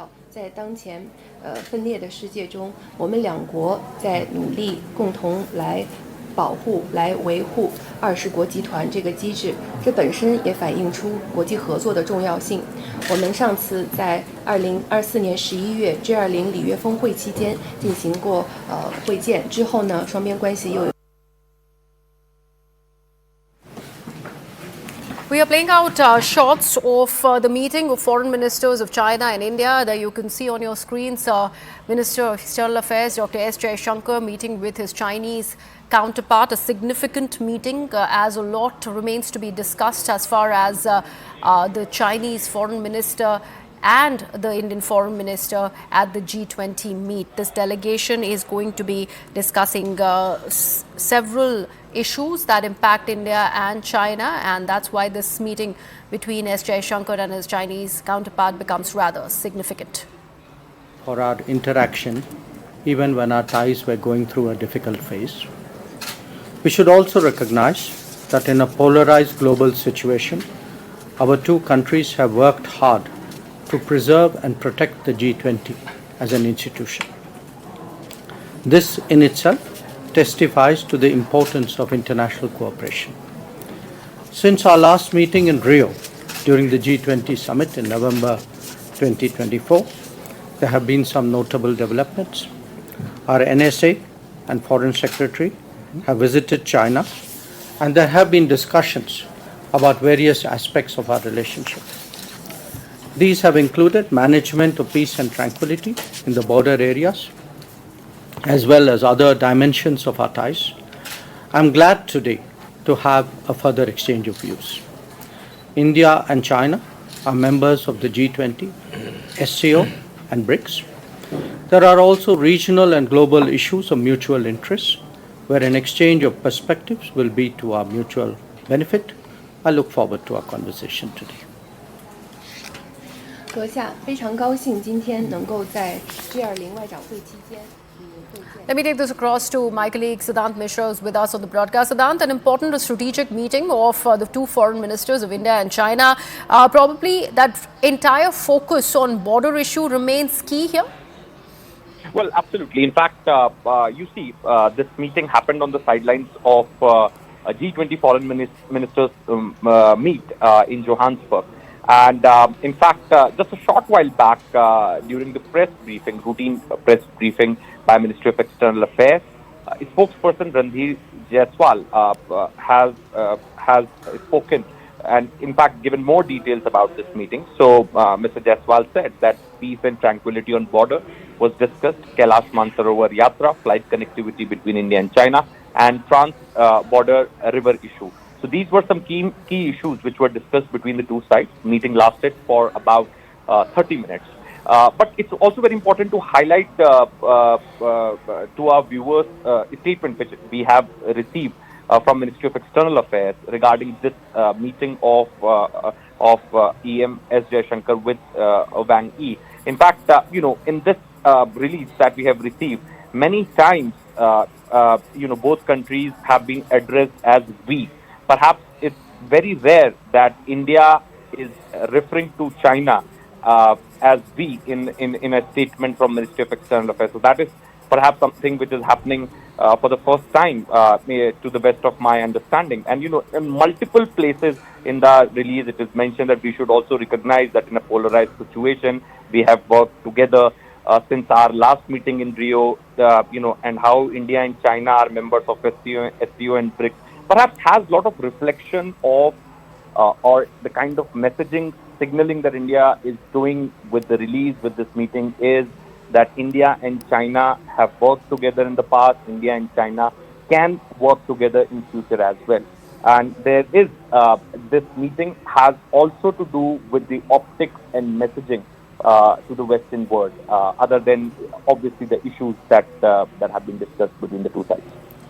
到，在当前分裂的世界中，我们两国在努力共同来保护、来维护20国集团这个机制，这本身也反映出国际合作的重要性。我们上次在2024年11月 G20 里约峰会期间进行过会见之后呢，双边关系又有。We are playing out shots of the meeting of foreign ministers of China and India. There you can see on your screens Minister of External Affairs Dr. S. Jaishankar meeting with his Chinese counterpart, a significant meeting as a lot remains to be discussed as far as the Chinese foreign minister and the Indian foreign minister at the G20 meet. This delegation is going to be discussing several issues that impact India and China, and that's why this meeting between S. Jaishankar and his Chinese counterpart becomes rather significant. For our interaction, even when our ties were going through a difficult phase. We should also recognize that in a polarized global situation, our two countries have worked hard to preserve and protect the G20 as an institution. This in itself testifies to the importance of international cooperation. Since our last meeting in Rio during the G20 summit in November 2024, there have been some notable developments. Our NSA and Foreign Secretary have visited China, and there have been discussions about various aspects of our relationship. These have included management of peace and tranquility in the border areas, as well as other dimensions of our ties. I'm glad today to have a further exchange of views. India and China are members of the G20, SCO, and BRICS. There are also regional and global issues of mutual interest, where an exchange of perspectives will be to our mutual benefit. I look forward to our conversation today. 阁下，非常高兴今天能够在 G20 外长会期间。Let me take this across to my colleague Siddhant Mishra, who's with us on the broadcast. Siddhant, an important strategic meeting of the two foreign ministers of India and China. Probably that entire focus on border issue remains key here? Well, absolutely. In fact, you see, this meeting happened on the sidelines of a G20 foreign ministers meet in Johannesburg. And in fact, just a short while back, during the press briefing, routine press briefing by Ministry of External Affairs, spokesperson Randhir Jaiswal has spoken and in fact given more details about this meeting. So Mr. Jaiswal said that peace and tranquility on border was discussed, Kailash Mansarovar Yatra, flight connectivity between India and China, and trans-border river issue. So these were some key issues which were discussed between the two sides. Meeting lasted for about 30 minutes. But it's also very important to highlight to our viewers a statement which we have received from Ministry of External Affairs regarding this meeting of EAM Jaishankar with Wang. In fact, in this release that we have received, many times, both countries have been addressed as we. Perhaps it's very rare that India is referring to China as we in a statement from Ministry of External Affairs. So that is perhaps something which is happening for the first time, to the best of my understanding. And, in multiple places in the release, it is mentioned that we should also recognize that in a polarized situation, we have worked together since our last meeting in Rio, and how India and China are members of SCO and BRICS. Perhaps has a lot of reflection of or the kind of messaging signaling that India is doing with the release with this meeting is that India and China have worked together in the past. India and China can work together in future as well. And there is this meeting has also to do with the optics and messaging to the Western world, other than obviously the issues that have been discussed between the two sides.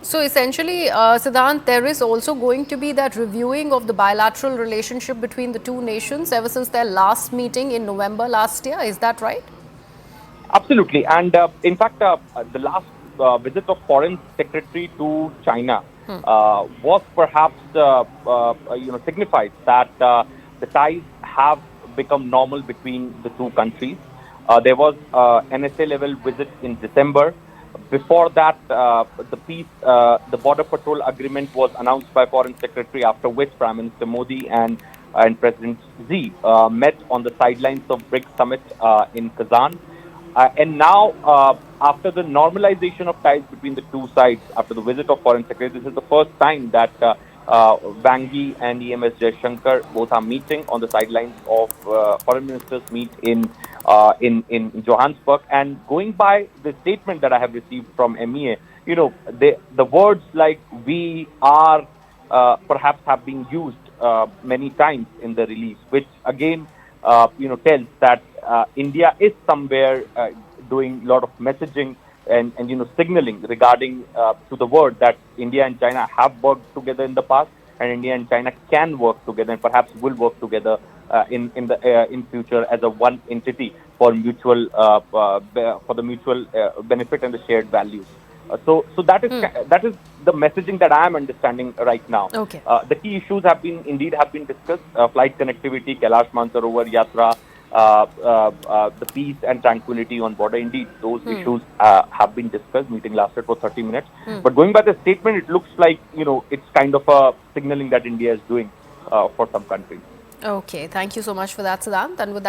So essentially, Siddhant, there is also going to be that reviewing of the bilateral relationship between the two nations ever since their last meeting in November last year. Is that right? Absolutely. And in fact, the last visit of Foreign Secretary to China was perhaps, signified that the ties have become normal between the two countries. There was NSA level visit in December. Before that, the border patrol agreement was announced by Foreign Secretary, after which Prime Minister Modi and President Xi met on the sidelines of BRICS summit in Kazan. And now, after the normalization of ties between the two sides, after the visit of Foreign Secretary, this is the first time that Wang and EAM Jaishankar both are meeting on the sidelines of foreign ministers meet in Johannesburg. And going by the statement that I have received from MEA, the words like "we are" perhaps have been used many times in the release, which again, tells that India is somewhere doing a lot of messaging and signaling regarding to the world that India and China have worked together in the past, and India and China can work together and perhaps will work together in future as a one entity for for the mutual benefit and the shared values. So that is the messaging that I am understanding right now. Okay. The key issues have been discussed: flight connectivity, Kailash Mansarovar Yatra, the peace and tranquility on border. Indeed, those issues have been discussed. Meeting lasted for 30 minutes. But going by the statement, it looks like it's kind of a signaling that India is doing for some countries. Okay, thank you so much for that, Siddhant. And with that